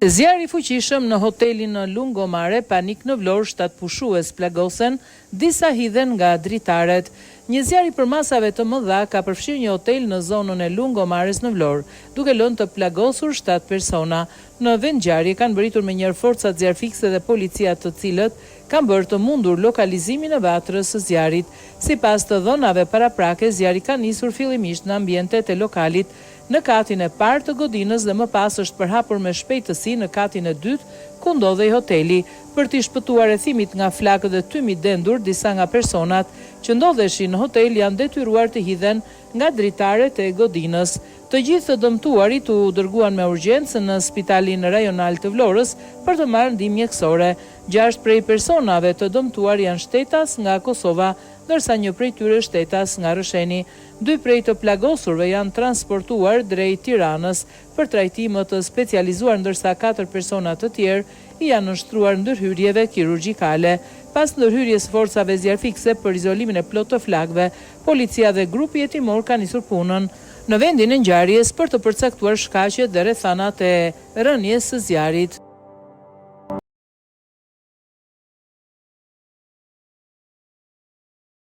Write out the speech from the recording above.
Zjarri fuqishëm në hotelin në Lungomare, panik në Vlorë, shtatpushues plagosen, disa hidhen nga dritaret. Një zjarr i përmasave të mëdha ka përfshirë një hotel në zonën e Lungomares në Vlorë, duke lënë të plagosur 7 persona. Në vend ngjarje kanë bëritur me njërë forcat zjarfikse dhe policia, të cilët kanë bërë të mundur lokalizimin e vatrës së zjarrit. Sipas të dhënave paraprake, zjarri ka nisur fillimisht në ambientet e lokalit në katin e parë të godinës dhe më pas është përhapur me shpejtësi në katin e dytë, ku ndodhej hoteli. Për t'i shpëtuar rrethimit nga flakët dhe tymi dendur, disa nga personat që ndodheshin në hotel janë detyruar të hidhen nga dritaret e godinës. Të gjithë të dëmtuarit u dërguan me urgjencë në spitalin rajonal të Vlorës për të marrë ndihmë mjekësore. 6 prej personave të dëmtuar janë shtetas nga Kosova, ndërsa një prej tyre shtetas nga Rësheni. 2 prej të plagosurve janë transportuar drejt Tiranës për trajtime të specializuar, ndërsa 4 persona të tjerë janë nështruar ndërhyrjeve kirurgjikale. Pas ndërhyrjes forcave zjarfikse për izolimin e plot të flakëve, policia dhe grupi hetimor kanë nisur punën në vendin e ngjarjes për të përcaktuar shkaqet dhe rrethanat e rënies së zjarrit.